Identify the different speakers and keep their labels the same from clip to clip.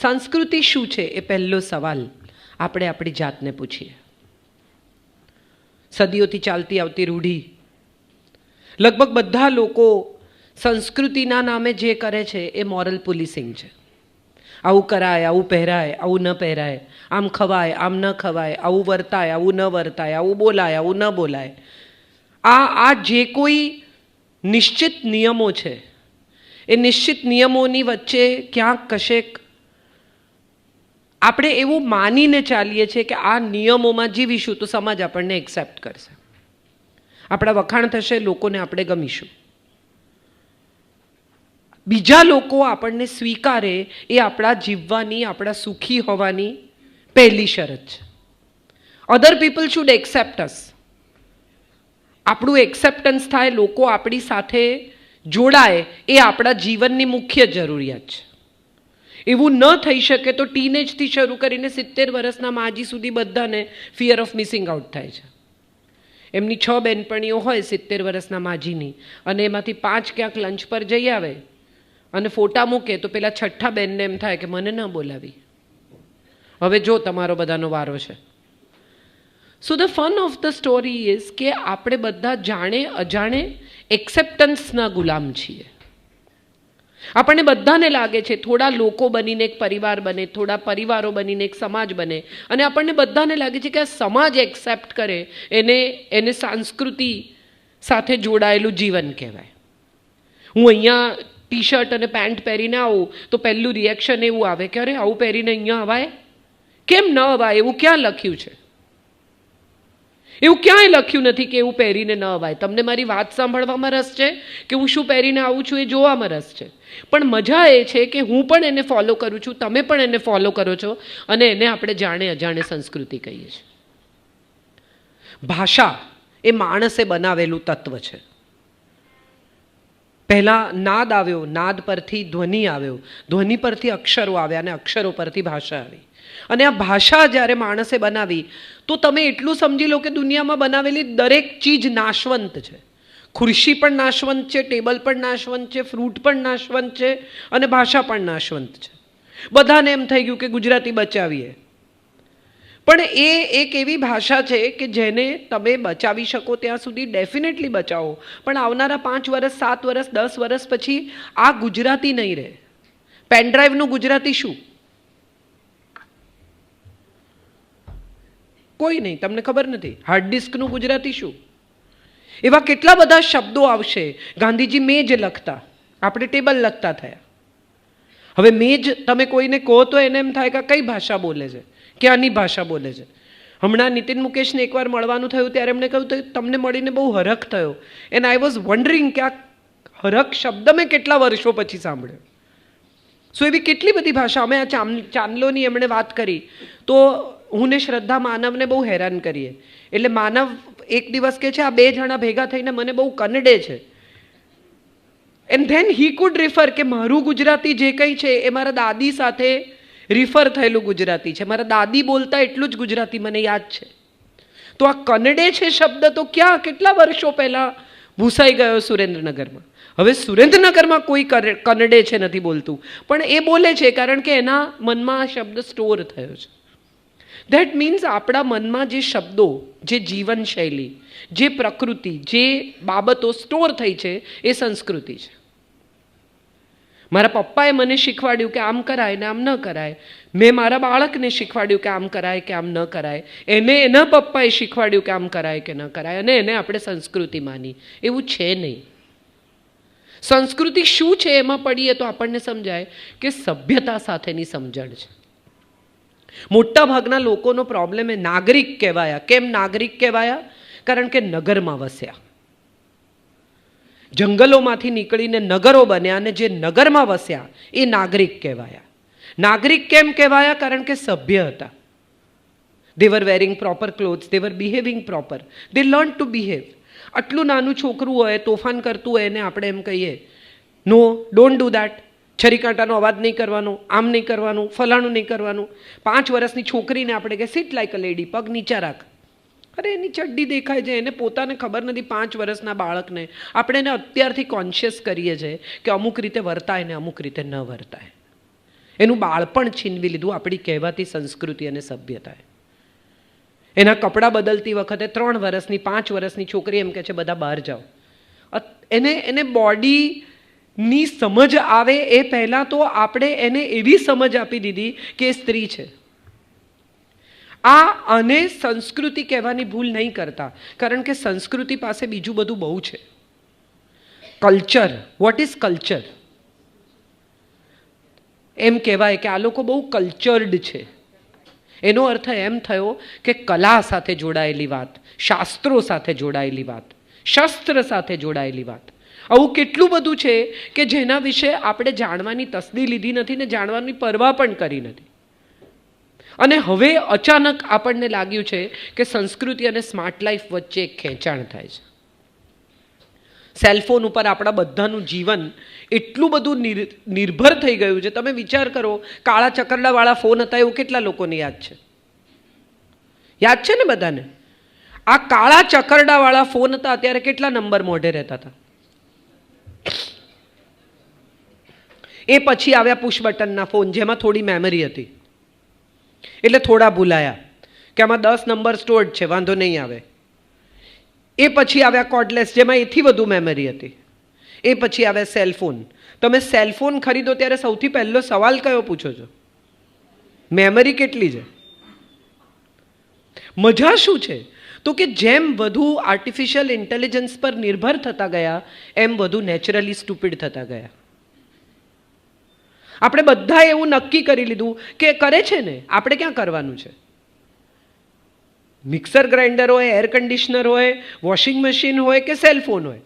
Speaker 1: સંસ્કૃતિ શું છે એ પહેલો સવાલ આપણે આપણી જાતને પૂછીએ. સદીઓથી ચાલતી આવતી રૂઢી, લગભગ બધા લોકો સંસ્કૃતિના નામે જે કરે છે એ મોરલ પોલીસિંગ છે. આવું કરાય, આવું પહેરાય, આવું ન પહેરાય, આમ ખવાય, આમ ન ખવાય, આવું વર્તાય, આવું ન વર્તાય, આવું બોલાય, આવું ન બોલાય. આ જે કોઈ નિશ્ચિત નિયમો છે એ નિશ્ચિત નિયમોની વચ્ચે ક્યાંક કશેક આપણે એવું માનીને ચાલીએ છીએ કે આ નિયમોમાં જીવીશું તો સમાજ આપણને એક્સેપ્ટ કરશે, આપણા વખાણ થશે, લોકોને આપણે ગમીશું, બીજા લોકો આપણને સ્વીકારે એ આપણા જીવવાની, આપણા સુખી હોવાની પહેલી શરત છે. અધર પીપલ શુડ એક્સેપ્ટ અસ. આપણું એક્સેપ્ટન્સ થાય, લોકો આપણી સાથે જોડાય, એ આપણા જીવનની મુખ્ય જરૂરિયાત છે. એવું ન થઈ શકે તો ટીનેજથી શરૂ કરીને 70 વર્ષના માજી સુધી બધાને ફિયર ઓફ મિસિંગ આઉટ થાય છે. એમની 6 બહેનપણીઓ હોય 70 વર્ષના માજીની, અને એમાંથી 5 ક્યાંક લંચ પર જઈ આવે અને ફોટા મૂકે તો પેલા છઠ્ઠા બેનને એમ થાય કે મને ન બોલાવી, હવે જો તમારો બધાનો વારો છે. So the fun of the story is કે આપણે બધા જાણે અજાણે એક્સેપ્ટન્સના ગુલામ છીએ. આપણને બધાને લાગે છે થોડા લોકો બનીને એક પરિવાર બને, થોડા પરિવારો બનીને એક સમાજ બને, અને આપણને બધાને લાગે છે કે આ સમાજ એક્સેપ્ટ કરે એને સંસ્કૃતિ સાથે જોડાયેલું જીવન કહેવાય. હું અહીંયા ટી શર્ટ અને પેન્ટ પહેરીને આવું તો પહેલું રિએક્શન એવું આવે કે અરે આવું પહેરીને અહીંયા અવાય? કેમ ન અવાય? એવું ક્યાં લખ્યું છે? એવું ક્યાંય લખ્યું નથી કે એવું પહેરીને ન અવાય. તમને મારી વાત સાંભળવામાં રસ છે કે હું શું પહેરીને આવું છું એ જોવામાં રસ છે, પણ મજા એ છે કે હું પણ એને ફોલો કરું છું, તમે પણ એને ફોલો કરો છો, અને એને આપણે જાણે અજાણે સંસ્કૃતિ કહીએ છીએ. ભાષા એ માણસે બનાવેલું તત્વ છે. પહેલાં નાદ આવ્યો, નાદ પરથી ધ્વનિ આવ્યો, ધ્વનિ પરથી અક્ષરો આવ્યા, અને અક્ષરો પરથી ભાષા આવી. અને આ ભાષા જ્યારે માણસે બનાવી તો તમે એટલું સમજી લો કે દુનિયામાં બનાવેલી દરેક ચીજ નાશવંત છે. ખુરશી પણ નાશવંત છે, ટેબલ પણ નાશવંત છે, ફ્રૂટ પણ નાશવંત છે, અને ભાષા પણ નાશવંત છે. બધાને એમ થઈ ગયું કે ગુજરાતી બચાવીએ, પણ એ એક એવી ભાષા છે કે જેને તમે બચાવી શકો ત્યાં સુધી ડેફિનેટલી બચાવો, પણ આવનારા 5 વર્ષ, 7 વર્ષ, 10 વર્ષ પછી આ ગુજરાતી નહીં રહે. પેનડ્રાઈવનું ગુજરાતી શું? કોઈ નહીં, તમને ખબર નથી. હાર્ડ ડિસ્કનું ગુજરાતી શું? એવા કેટલા બધા શબ્દો આવશે. ગાંધીજી મેજ લખતા, આપણે ટેબલ લખતા થયા. હવે મેજ તમે કોઈને કહો તો એને એમ થાય કે કઈ ભાષા બોલે છે, ક્યાંની ભાષા બોલે છે. હમણાં નીતિન મુકેશને એકવાર મળવાનું થયું ત્યારે એમણે કહ્યું તો તમને મળીને બહુ હરખ થયો, એન્ડ આઈ વોઝ વન્ડરિંગ કે આ હરખ શબ્દ મેં કેટલા વર્ષો પછી સાંભળ્યો. સો એવી કેટલી બધી ભાષા. અમે આ ચાંદલોની એમણે વાત કરી તો હું ને શ્રદ્ધા માનવને બહુ હેરાન કરીએ, એટલે માનવ એક દિવસ કે છે આ 2 જણા ભેગા થઈને મને બહુ કનડે છે, and then he could refer કે મારું ગુજરાતી જે કંઈ છે એ મારા દાદી સાથે રિફર થયેલું ગુજરાતી છે, મારા દાદી બોલતા એટલું જ ગુજરાતી મને યાદ છે. તો આ કનડે છે શબ્દ તો ક્યાં કેટલા વર્ષો પહેલાં ભૂસાઈ ગયો સુરેન્દ્રનગરમાં. હવે સુરેન્દ્રનગરમાં કોઈ કનડે છે નથી બોલતું, પણ એ બોલે છે કારણ કે એના મનમાં આ શબ્દ સ્ટોર થયો છે. ધેટ મીન્સ આપણા મનમાં જે શબ્દો, જે જીવનશૈલી, જે પ્રકૃતિ, જે બાબતો સ્ટોર થઈ છે એ સંસ્કૃતિ છે. મારા પપ્પાએ મને શીખવાડ્યું કે આમ કરાય ને આમ ન કરાય. મેં મારા બાળકને શીખવાડ્યું કે આમ કરાય કે આમ ન કરાય. એને એના પપ્પાએ શીખવાડ્યું કે આમ કરાય કે ન કરાય, અને એને આપણે સંસ્કૃતિ માની. એવું છે નહીં. સંસ્કૃતિ શું છે એમાં પડીએ તો આપણને સમજાય કે સભ્યતા સાથેની સમજણ છે. મોટા ભાગના લોકોનો પ્રોબ્લેમ એ નાગરિક કહેવાયા. કેમ નાગરિક કહેવાયા? કારણ કે નગરમાં વસ્યા, જંગલોમાંથી નીકળીને નગરો બન્યા, અને જે નગરમાં વસ્યા એ નાગરિક કહેવાયા. નાગરિક કેમ કહેવાયા? કારણ કે સભ્ય હતા. They were wearing proper clothes, they were behaving proper, they learn to behave. આટલું નાનું છોકરું હોય, તોફાન કરતું હોય, એને આપણે એમ કહીએ નો, ડોન્ટ ડુ દેટ, છરીકાંટાનો અવાજ નહીં કરવાનો, આમ નહીં કરવાનું, ફલાણું નહીં કરવાનું. 5 વર્ષની છોકરીને આપણે કહે સિટ લાઈક અ લેડી, પગ નીચા રાખ. અરે એની ચડ્ડી દેખાય છે, એને પોતાને ખબર નથી. 5 વર્ષના બાળકને આપણે એને અત્યારથી કોન્શિયસ કરીએ છીએ કે અમુક રીતે વર્તાય ને અમુક રીતે ન વર્તાય. એનું બાળપણ છીનવી લીધું આપણી કહેવાતી સંસ્કૃતિ અને સભ્યતાએ. એના કપડાં બદલતી વખતે 3 વર્ષની 5 વર્ષની છોકરી એમ કહે છે બધા બહાર જાઓ. એને બોડીની સમજ આવે એ પહેલાં તો આપણે એને એવી સમજ આપી દીધી કે એ સ્ત્રી છે. આને સંસ્કૃતિ કહેવાની ભૂલ નહીં કરતા, કારણ કે સંસ્કૃતિ પાસે બીજું બધું બહુ છે. Culture, what is culture? એમ કહેવાય કે આ લોકો બહુ કલ્ચર્ડ છે. એનો અર્થ એમ થયો કે કલા સાથે જોડાયેલી વાત, શાસ્ત્રો સાથે જોડાયેલી વાત, શસ્ત્ર સાથે જોડાયેલી વાત. આવું કેટલું બધું છે કે જેના વિશે આપણે જાણવાની તસ્દી લીધી નથી ને જાણવાની પરવા પણ કરી નથી. અને હવે અચાનક આપણને લાગ્યું છે કે સંસ્કૃતિ અને સ્માર્ટ લાઈફ વચ્ચે એક ખેંચાણ થાય છે. સેલફોન ઉપર આપણા બધાનું જીવન એટલું બધું નિર્ભર થઈ ગયું છે. તમે વિચાર કરો, કાળા ચકરડાવાળા ફોન હતા એવું કેટલા લોકોને યાદ છે? યાદ છે ને બધાને? આ કાળા ચકરડાવાળા ફોન હતા, અત્યારે કેટલા નંબર મોઢે રહેતા હતા. એ પછી આવ્યા પુશ બટનના ફોન, જેમાં થોડી મેમરી હતી, એટલે થોડા ભૂલાયા કે આમાં 10 નંબર સ્ટોર્ડ છે, વાંધો નહીં આવે. એ પછી આવ્યા કોર્ડલેસ, જેમાં એથી વધુ મેમરી હતી. એ પછી આવ્યા સેલફોન. તમે સેલફોન ખરીદો ત્યારે સૌથી પહેલો સવાલ કયો પૂછો છો? મેમરી કેટલી છે? મજા શું છે? તો કે જેમ વધુ આર્ટિફિશિયલ ઇન્ટેલિજન્સ પર નિર્ભર થતા ગયા એમ વધુ નેચરલી સ્ટુપિડ થતા ગયા. આપણે બધા એવું નક્કી કરી લીધું કે કરે છે ને, આપણે ક્યાં કરવાનું છે? મિક્સર ગ્રાઇન્ડર હોય, એર કન્ડિશનર હોય, વોશિંગ મશીન હોય કે સેલફોન હોય,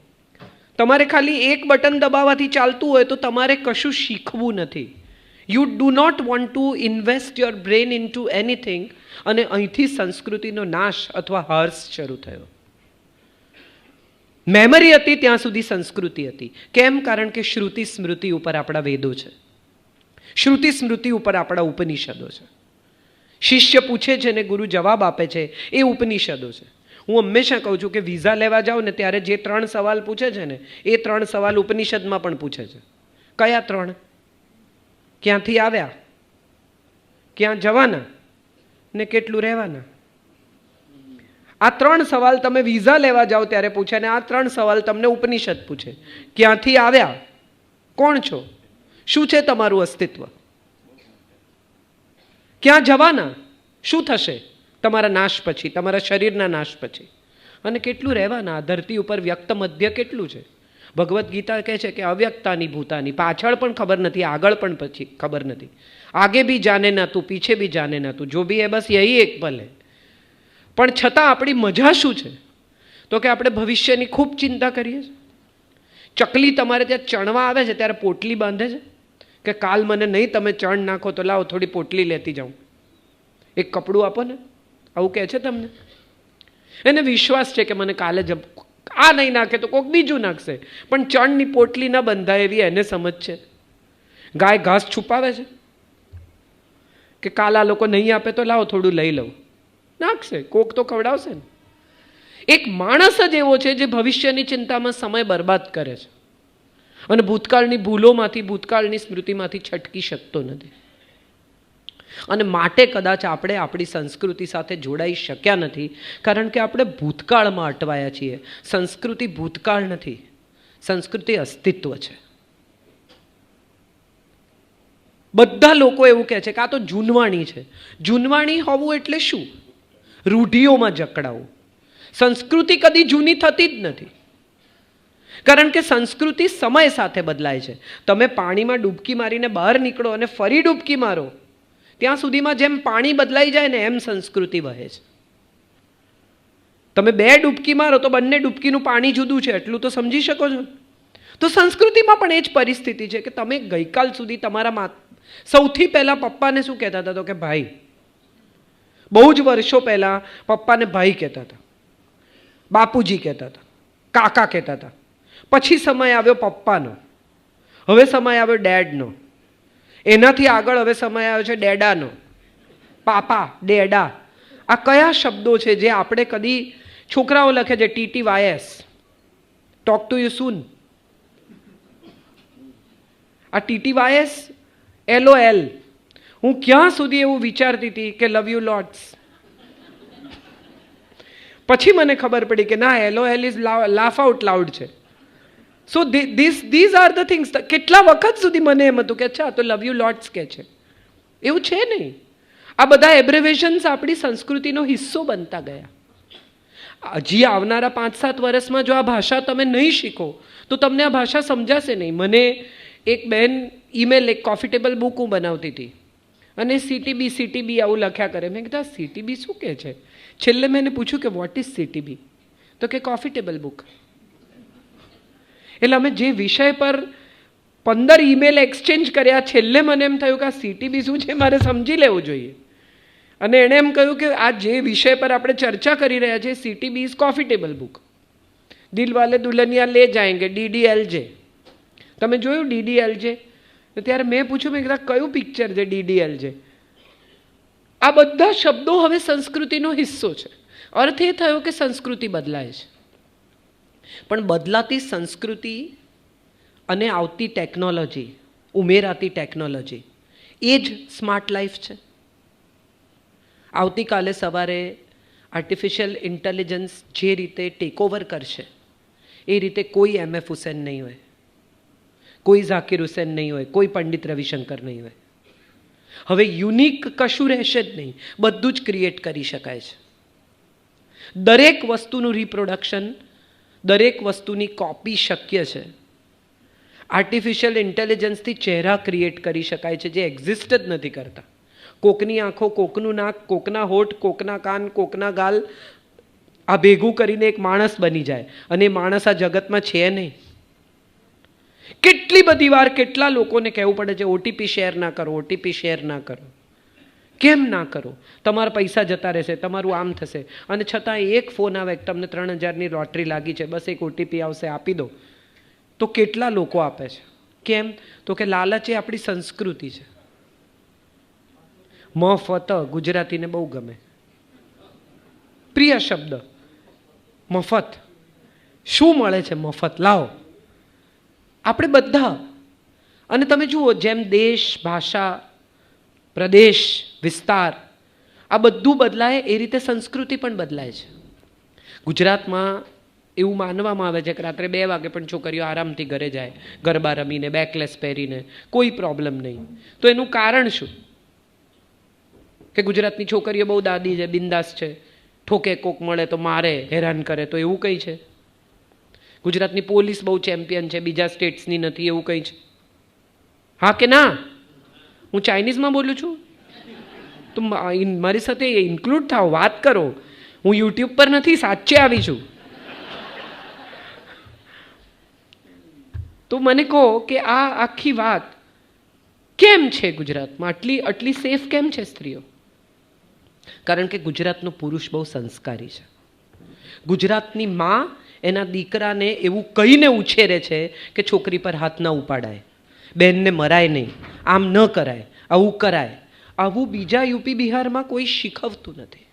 Speaker 1: તમારે ખાલી એક બટન દબાવવાથી ચાલતું હોય તો તમારે કશું શીખવું નથી. You do not want to invest your brain into anything. અને અહીંથી સંસ્કૃતિનો નાશ અથવા હર્ષ શરૂ થયો. મેમરી હતી ત્યાં સુધી સંસ્કૃતિ હતી. કેમ? કારણ કે શ્રુતિ સ્મૃતિ ઉપર આપણા વેદો છે, શ્રુતિ સ્મૃતિ ઉપર આપણા ઉપનિષદો છે. શિષ્ય પૂછે છે ને ગુરુ જવાબ આપે છે, એ ઉપનિષદો છે. હું હંમેશા કહું છું કે વિઝા લેવા જાઓ ને ત્યારે જે 3 સવાલ પૂછે છે ને, એ 3 સવાલ ઉપનિષદમાં પણ પૂછે છે. કયા 3? ક્યાંથી આવ્યા, ક્યાં જવાના ને કેટલું રહેવાના. આ 3 સવાલ તમે વિઝા લેવા જાઓ ત્યારે પૂછે, ને આ 3 સવાલ તમને ઉપનિષદ પૂછે. ક્યાંથી આવ્યા, કોણ છો, શું છે તમારું અસ્તિત્વ, ક્યાં જવાના, શું થશે તમારા નાશ પછી, તમારા શરીરના નાશ પછી, અને કેટલું રહેવાના. ધરતી ઉપર વ્યક્ત મધ્ય કેટલું છે? ભગવદ્ ગીતા કહે છે કે અવ્યક્તાની ભૂતાની, પાછળ પણ ખબર નથી, આગળ પણ પછી ખબર નથી. આગે ભી જાને ના તું, પીછે ભી જાને ના તું, જો ભી હે બસ યહી એક પલ હે. પણ છતાં આપણી મજા શું છે? તો કે આપણે ભવિષ્યની ખૂબ ચિંતા કરીએ છીએ. ચકલી તમારે ત્યાં ચણવા આવે છે ત્યારે પોટલી બાંધે છે કે કાલ મને નહીં તમે ચણ નાખો તો લાવો થોડી પોટલી લેતી જાઉં, એક કપડું આપો ને, આવું કહે છે તમને? એને વિશ્વાસ છે કે મને કાલે આ નહીં નાખે તો કોઈક બીજું નાખશે, પણ ચણની પોટલી ન બંધાય એવી એને સમજ છે. ગાય ઘાસ છુપાવે છે કે કાલ આ લોકો નહીં આપે તો લાવો થોડું લઈ લઉં, નાખશે, કોક તો ખવડાવશે ને. એક માણસ જ એવો છે જે ભવિષ્યની ચિંતામાં સમય બરબાદ કરે છે અને ભૂતકાળની ભૂલોમાંથી, ભૂતકાળની સ્મૃતિમાંથી છટકી શકતો નથી. અને માટે કદાચ આપણે આપણી સંસ્કૃતિ સાથે જોડાઈ શક્યા નથી, કારણ કે આપણે ભૂતકાળમાં અટવાયા છીએ. સંસ્કૃતિ ભૂતકાળ નથી, સંસ્કૃતિ અસ્તિત્વ છે. બધા લોકો એવું કહે છે કે આ તો જૂનવાણી છે. જૂનવાણી હોવું એટલે શું? રૂઢિઓમાં જકડાવું. સંસ્કૃતિ કદી જૂની થતી જ નથી, કારણ કે સંસ્કૃતિ સમય સાથે બદલાય છે. તમે પાણીમાં ડૂબકી મારીને બહાર નીકળો અને ફરી ડૂબકી મારો, ત્યાં સુધીમાં જેમ પાણી બદલાઈ જાય ને એમ સંસ્કૃતિ વહે છે. તમે 2 ડૂબકી મારો તો બંને ડૂબકીનું પાણી જુદું છે, એટલું તો સમજી શકો છો. તો સંસ્કૃતિમાં પણ એ જ પરિસ્થિતિ છે કે તમે ગઈકાલ સુધી તમારા સૌથી પહેલા પપ્પાને શું કહેતા હતા? તો કે ભાઈ. બહુ જ વર્ષો પહેલા પપ્પાને ભાઈ કહેતા હતા, બાપુજી કહેતા હતા, કાકા કહેતા હતા. પછી સમય આવ્યો પપ્પાનો, હવે સમય આવ્યો ડેડનો, એનાથી આગળ હવે સમય આવ્યો છે ડેડાનો. પાપા, ડેડા, આ કયા શબ્દો છે જે આપણે કદી, છોકરાઓ લખે છે TTYS, ટોક ટુ યુ સૂન. આ TTYS, LOL હું ક્યાં સુધી એવું વિચારતી હતી કે લવ યુ લોટ્સ. પછી મને ખબર પડી કે ના, LOL is laugh out loud છે. So these are the things. કેટલા વખત સુધી મને એમ હતું કે અચ્છા તો લવ યુ લોટ્સ કે છે, એવું છે નહીં. આ બધા એબ્રેવેશન્સ આપણી સંસ્કૃતિનો હિસ્સો બનતા ગયા. હજી આવનારા 5-7 વર્ષમાં જો આ ભાષા તમે નહીં શીખો તો તમને આ ભાષા સમજાશે નહીં. મને એક બેન ઈમેલ, એક કોફી ટેબલ બુક હું બનાવતી હતી અને CTB આવું લખ્યા કરે. મેં કીધું CTB શું કહે છે? છેલ્લે મેં એને પૂછ્યું કે વોટ ઇઝ CTB? તો કે કોફી ટેબલ બુક. એટલે અમે જે વિષય પર 15 ઈમેલ એક્સચેન્જ કર્યા, છેલ્લે મને એમ થયું કે આ CTB શું છે મારે સમજી લેવું જોઈએ. અને એણે એમ કહ્યું કે આ જે વિષય પર આપણે ચર્ચા કરી રહ્યા છીએ CTB is coffee table book. Dilwale Dulhania Le Jayenge, DDLJ. તમે જોયું DDLJ? ત્યારે મેં પૂછ્યું, મેં કીધું કયું પિક્ચર છે DDLJ? આ બધા શબ્દો હવે સંસ્કૃતિનો હિસ્સો છે. અર્થ એ થયો કે સંસ્કૃતિ બદલાય છે. પણ બદલાતી સંસ્કૃતિ અને આવતી ટેકનોલોજી, ઉમેરાતી ટેકનોલોજી, એ જ સ્માર્ટ લાઈફ છે. આવતીકાલે સવારે આર્ટિફિશિયલ ઇન્ટેલિજન્સ જે રીતે ટેકઓવર કરશે એ રીતે કોઈ MF હુસેન નહીં હોય, કોઈ ઝાકિર હુસેન નહીં હોય, કોઈ પંડિત રવિશંકર નહીં હોય. હવે યુનિક કશું રહેશે જ નહીં, બધું જ ક્રિએટ કરી શકાય છે. દરેક વસ્તુનું રિપ્રોડક્શન, દરેક વસ્તુની કોપી શક્ય છે. આર્ટિફિશિયલ ઇન્ટેલિજન્સથી ચહેરા ક્રિએટ કરી શકાય છે જે એક્ઝિસ્ટ જ નથી કરતા. કોકની આંખો, કોકનું નાક, કોકના હોઠ, કોકના કાન, કોકના ગાલ, આ ભેગું કરીને એક માણસ બની જાય અને એ માણસ આ જગતમાં છે નહીં. કેટલી બધી વાર કેટલા લોકોને કહેવું પડે છે OTP શેર ના કરો, OTP શેર ના કરો. કેમ ના કરો? તમારા પૈસા જતા રહેશે, તમારું આમ થશે. અને છતાં એક ફોન આવે, તમને 3000ની લોટરી લાગી છે, બસ એક OTP આવશે, આપી દો. તો કેટલા લોકો આપે છે? કેમ? તો કે લાલચ એ આપણી સંસ્કૃતિ છે. મફત ગુજરાતીને બહુ ગમે, પ્રિય શબ્દ મફત. શું મળે છે મફત? લાવો. આપણે બધા. અને તમે જુઓ, જેમ દેશ, ભાષા, પ્રદેશ, વિસ્તાર આ બધું બદલાય એ રીતે સંસ્કૃતિ પણ બદલાય છે. ગુજરાતમાં એવું માનવામાં આવે છે કે રાત્રે 2 વાગે પણ છોકરીઓ આરામથી ઘરે જાય, ગરબા રમીને, બેકલેસ પહેરીને, કોઈ પ્રોબ્લેમ નહીં. તો એનું કારણ શું? કે ગુજરાતની છોકરીઓ બહુ દાદી છે, બિંદાસ છે, ઠોકે કોક મળે તો મારે, હેરાન કરે, તો એવું કંઈ છે? ગુજરાતની પોલીસ બહુ ચેમ્પિયન છે, બીજા સ્ટેટ્સની નથી, એવું કંઈ છે? હા કે ના? હું ચાઇનીઝમાં બોલું છું તો મારી સાથે ઇન્ક્લુડ થાવ, વાત કરો. હું યુટ્યુબ પર નથી, સાચે આવી છું. તો મને કહો કે આ આખી વાત કેમ છે ગુજરાતમાં? આટલી સેફ કેમ છે સ્ત્રીઓ? કારણ કે ગુજરાતનો પુરુષ બહુ સંસ્કારી છે. ગુજરાતની માં એના દીકરાને એવું કહીને ઉછેરે છે કે છોકરી પર હાથ ન ઉપાડાય, બહેનને મરાય નહીં, આમ ન કરાય, આવું કરાય. આવું બીજા યુપી બિહારમાં કોઈ શીખવતું નથી.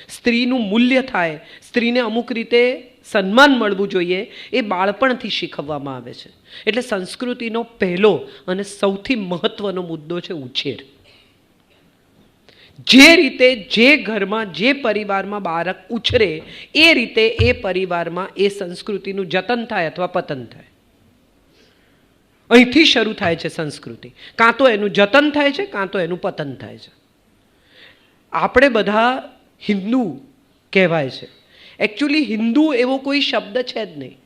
Speaker 1: સ્ત્રીનું મૂલ્ય થાય, સ્ત્રીને અમુક રીતે સન્માન મળવું જોઈએ, એ બાળપણથી શીખવવામાં આવે છે. એટલે સંસ્કૃતિનો પહેલો અને સૌથી મહત્વનો મુદ્દો છે ઉછેર. જે રીતે જે ઘરમાં, જે પરિવારમાં બાળક ઉછરે એ રીતે એ પરિવારમાં એ સંસ્કૃતિનું જતન થાય અથવા પતન થાય. અહીંથી શરૂ થાય છે સંસ્કૃતિ. કાં તો એનું જતન થાય છે, કાં તો એનું પતન થાય છે. આપણે બધા હિન્દુ કહેવાય છે. એકચ્યુઅલી હિન્દુ એવો કોઈ શબ્દ છે જ નહીં.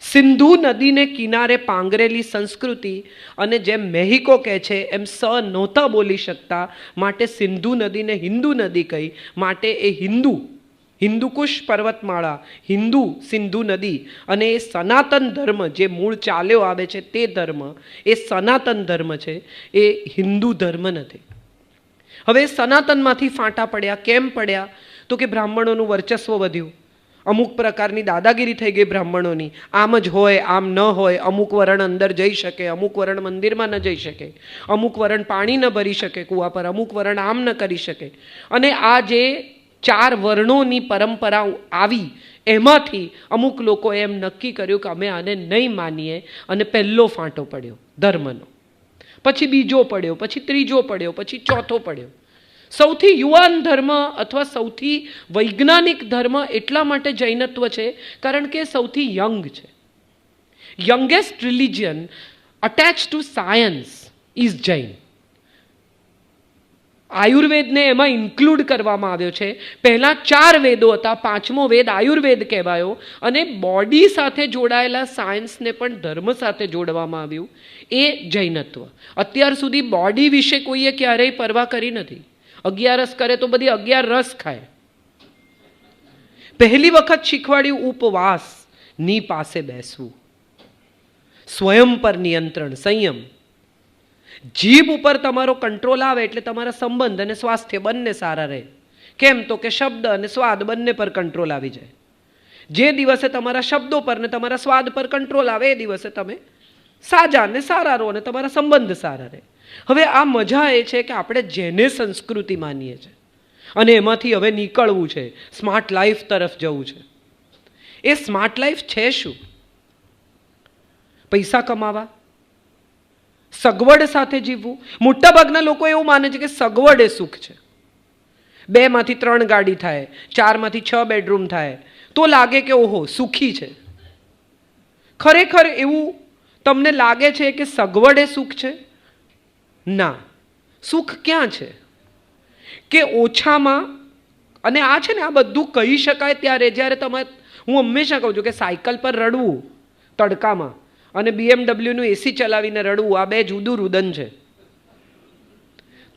Speaker 1: સિંધુ નદીને કિનારે પાંગરેલી સંસ્કૃતિ, અને જેમ મેહિકો કહે છે એમ સ નહોતા બોલી શકતા, માટે સિંધુ નદીને હિન્દુ નદી કહી. માટે એ હિન્દુકુશ પર્વતમાળા, હિન્દુ સિંધુ નદી, અને એ સનાતન ધર્મ જે મૂળ ચાલ્યો આવે છે તે ધર્મ, એ સનાતન ધર્મ છે, એ હિન્દુ ધર્મ નથી. હવે સનાતનમાંથી ફાંટા પડ્યા. કેમ પડ્યા? તો કે બ્રાહ્મણોનું વર્ચસ્વ વધ્યું, અમુક પ્રકારની દાદાગીરી થઈ ગઈ બ્રાહ્મણોની. આમ જ હોય, આમ ન હોય, અમુક વરણ અંદર જઈ શકે, અમુક વરણ મંદિરમાં ન જઈ શકે, અમુક વરણ પાણી ન ભરી શકે કૂવા પર, અમુક વરણ આમ ન કરી શકે. અને આ જે 4 વર્ણોની પરંપરા આવી, એમાંથી અમુક લોકો એમ નક્કી કર્યું કે અમે આને નહીં માનીએ, અને પહેલો ફાંટો પડ્યો ધર્મનો. પછી બીજો પડ્યો, પછી ત્રીજો પડ્યો, પછી ચોથો પડ્યો. સૌથી યુવાન ધર્મ અથવા સૌથી વૈજ્ઞાનિક ધર્મ એટલા માટે જૈનત્વ છે કારણ કે સૌથી યંગ છે. Youngest religion attach to science is Jain. આયુર્વેદને એમાં ઇન્ક્લુડ કરવામાં આવ્યો છે. પહેલા 4 વેદો હતા, 5મો વેદ આયુર્વેદ કહેવાયો, અને બોડી સાથે જોડાયેલા સાયન્સને પણ ધર્મ સાથે જોડવામાં આવ્યું. એ જૈનત્વ. અત્યાર સુધી બોડી વિશે કોઈએ ક્યારેય પરવા કરી નથી. 11 કરે તો બધી 11 રસ ખાય. પહેલી વખત શીખવાડ્યું ઉપવાસ, ની પાસે બેસવું, સ્વયં પર નિયંત્રણ, સંયમ. જીભ ઉપર તમારો કંટ્રોલ આવે એટલે તમારા સંબંધ અને સ્વાસ્થ્ય બંને સારા રહે. કેમ? તો કે શબ્દ અને સ્વાદ બંને પર કંટ્રોલ આવી જાય. જે દિવસે તમારા શબ્દો પર ને તમારા સ્વાદ પર કંટ્રોલ આવે એ દિવસે તમે સાજા ને સારા રહો અને તમારા સંબંધ સારા રહે. હવે આ મજા એ છે કે આપણે જેને સંસ્કૃતિ માનીએ છીએ અને એમાંથી હવે નીકળવું છે, સ્માર્ટ લાઈફ તરફ જવું છે. એ સ્માર્ટ લાઈફ છે શું? પૈસા કમાવા, સગવડ સાથે જીવવું. મોટાભાગના લોકો એવું માને છે કે સગવડ એ સુખ છે. 2 માંથી 3 ગાડી થાય, 4 માંથી 6 બેડરૂમ થાય તો લાગે કે ઓહો સુખી છે. ખરેખર એવું તમને લાગે છે કે સગવડ એ સુખ છે? ના. સુખ ક્યાં છે? કે ઓછામાં, અને આ છે ને આ બધું કહી શકાય ત્યારે જ્યારે તમે, હું હંમેશા કહું છું કે સાયકલ પર રડવું તડકામાં અને BMW નું એસી ચલાવીને રડવું, આ 2 જુદું રુદન છે.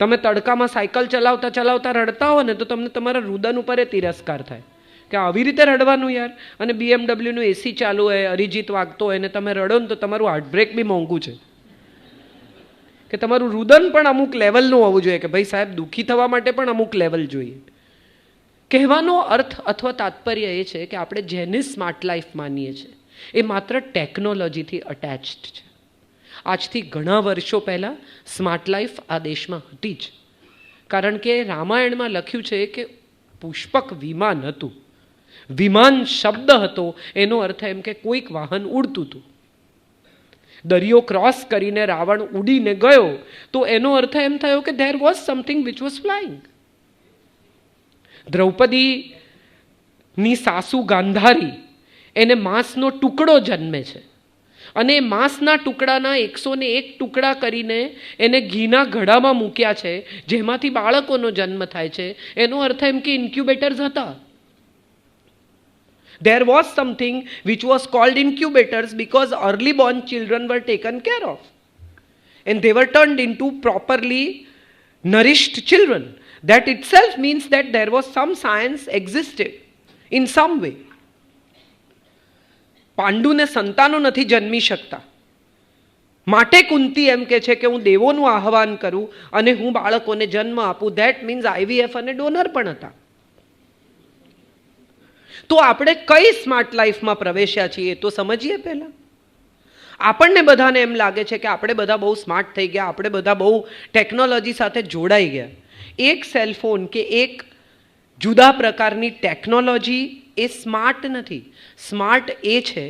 Speaker 1: તમે તડકામાં સાયકલ ચલાવતા ચલાવતા રડતા હો ને તો તમને તમારા રુદન ઉપર એ તિરસ્કાર થાય કે આવી રીતે રડવાનું યાર. અને BMW નું એસી ચાલુ હોય, અરિજીત વાગતો હોય ને તમે રડો ને તો તમારું હાર્ટબ્રેક બી મોંઘું છે. કે તમારું રુદન પણ અમુક લેવલનું હોવું જોઈએ કે ભાઈ સાહેબ દુઃખી થવા માટે પણ અમુક લેવલ જોઈએ. કહેવાનો અર્થ અથવા તાત્પર્ય એ છે કે આપણે જેને સ્માર્ટ લાઈફ માનીએ છીએ એ માત્ર ટેકનોલોજીથી અટેચ્ડ છે. આજથી ઘણા વર્ષો પહેલાં સ્માર્ટ લાઈફ આ દેશમાં હતી જ. કારણ કે રામાયણમાં લખ્યું છે કે પુષ્પક વિમાન હતું. વિમાન શબ્દ હતો એનો અર્થ એમ કે કોઈક વાહન ઉડતું હતું. દરિયો ક્રોસ કરીને રાવણ ઉડીને ગયો તો એનો અર્થ એમ થયો કે there was something which was flying. દ્રૌપદીની સાસુ ગાંધારી, એને માંસનો ટુકડો જન્મે છે અને એ માંસના ટુકડાના 101 ટુકડા કરીને એને ઘીના ઘડામાં મૂક્યા છે જેમાંથી બાળકોનો જન્મ થાય છે. એનો અર્થ એમ કે ઇન્ક્યુબેટર્સ હતા. There was something which was called incubators because early born children were taken care of and they were turned into properly nourished children. That itself means that there was some science existed in some way. પાંડુને સંતાનો નથી જન્મી શકતા માટે કુંતી એમ કે છે કે હું દેવોનું આહવાન કરું અને હું બાળકોને જન્મ આપું. ધેટ મીન્સ IVF અને ડોનર પણ હતા. તો આપણે કઈ સ્માર્ટ લાઈફમાં પ્રવેશ્યા છીએ તો સમજીએ. પહેલાં આપણને બધાને એમ લાગે છે કે આપણે બધા બહુ સ્માર્ટ થઈ ગયા, આપણે બધા બહુ ટેકનોલોજી સાથે જોડાઈ ગયા. એક સેલફોન કે એક જુદા પ્રકારની ટેકનોલોજી એ સ્માર્ટ નથી. સ્માર્ટ એ છે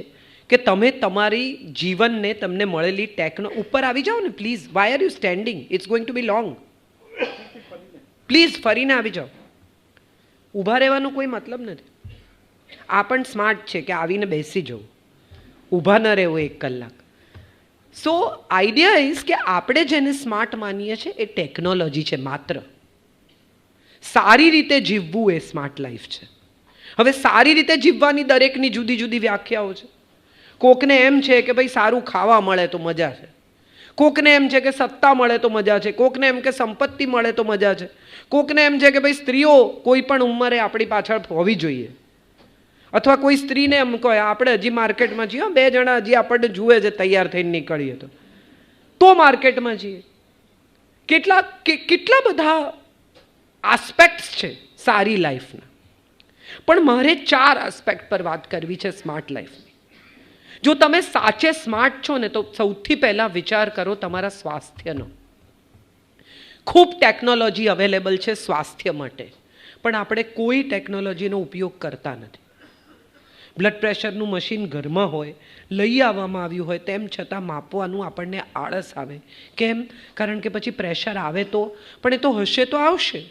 Speaker 1: કે તમે તમારી જીવનને, તમને મળેલી ઉપર આવી જાઓ ને please. Why are you standing? It's going to be long. Please ફરીને આવી જાઓ. ઊભા રહેવાનો કોઈ મતલબ નથી. આ પણ સ્માર્ટ છે કે આવીને બેસી જવું, ઊભા ન રહેવું 1 કલાક. સો આઈડિયા ઇઝ કે આપણે જેને સ્માર્ટ માનીએ છીએ એ ટેકનોલોજી છે માત્ર. સારી રીતે જીવવું એ સ્માર્ટ લાઈફ છે. હવે સારી રીતે જીવવાની દરેકની જુદી જુદી વ્યાખ્યાઓ છે. કોકને એમ છે કે ભાઈ સારું ખાવા મળે તો મજા છે, કોકને એમ છે કે સત્તા મળે તો મજા છે, કોકને એમ કે સંપત્તિ મળે તો મજા છે, કોકને એમ છે કે ભાઈ સ્ત્રીઓ કોઈ પણ ઉંમરે આપણી પાછળ હોવી જોઈએ, અથવા કોઈ સ્ત્રીને એમ કહે આપણે હજી માર્કેટમાં છીએ, 2 જણા હજી આપણને જુએ છે તૈયાર થઈને નીકળીએ તો માર્કેટમાં છીએ. કેટલા બધા આસ્પેક્ટ્સ છે સારી લાઈફના. પણ મારે 4 આસ્પેક્ટ પર વાત કરવી છે સ્માર્ટ લાઈફની. જો તમે સાચે સ્માર્ટ છો ને તો સૌથી પહેલાં વિચાર કરો તમારા સ્વાસ્થ્યનો. ખૂબ ટેકનોલોજી અવેલેબલ છે સ્વાસ્થ્ય માટે, પણ આપણે કોઈ ટેકનોલોજીનો ઉપયોગ કરતા નથી. બ્લડ પ્રેશરનું મશીન ઘરમાં હોય, લઈ આવવામાં આવ્યું હોય, તેમ છતાં માપવાનું આપણને આળસ આવે. કેમ? કારણ કે પછી પ્રેશર આવે તો, પણ એ તો હશે તો આવશે.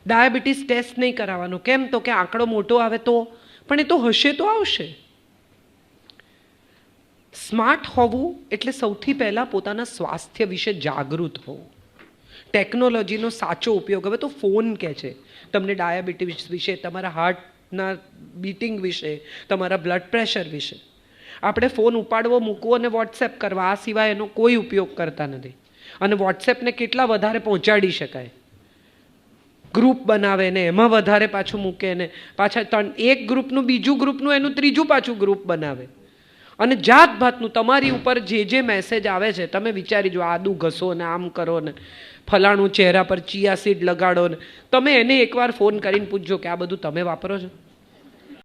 Speaker 1: ડાયાબિટીસ ટેસ્ટ નહીં કરાવવાનો. કેમ? તો કે આંકડો મોટો આવે તો, પણ એ તો હશે તો આવશે. સ્માર્ટ હોવું એટલે સૌથી પહેલાં પોતાના સ્વાસ્થ્ય વિશે જાગૃત હોવું. ટેકનોલોજીનો સાચો ઉપયોગ. હવે તો ફોન કહે છે તમને ડાયાબિટીસ વિશે, તમારા હાર્ટના બીટિંગ વિશે, તમારા બ્લડ પ્રેશર વિશે. આપણે ફોન ઉપાડવો, મૂકવો અને વોટ્સએપ કરવા, આ સિવાય એનો કોઈ ઉપયોગ કરતા નથી. અને વોટ્સએપને કેટલા વધારે પહોંચાડી શકાય. ગ્રુપ બનાવે ને એમાં વધારે પાછું મૂકે ને પાછા એક ગ્રુપનું બીજું ગ્રુપનું એનું ત્રીજું પાછું ગ્રુપ બનાવે. અને જાત ભાતનું તમારી ઉપર જે મેસેજ આવે છે તમે વિચારી જો, આદુ ઘસો ને આમ કરો ને ફલાણું ચહેરા પર ચિયા સીડ લગાડો ને. તમે એને એકવાર ફોન કરીને પૂછજો કે આ બધું તમે વાપરો છો?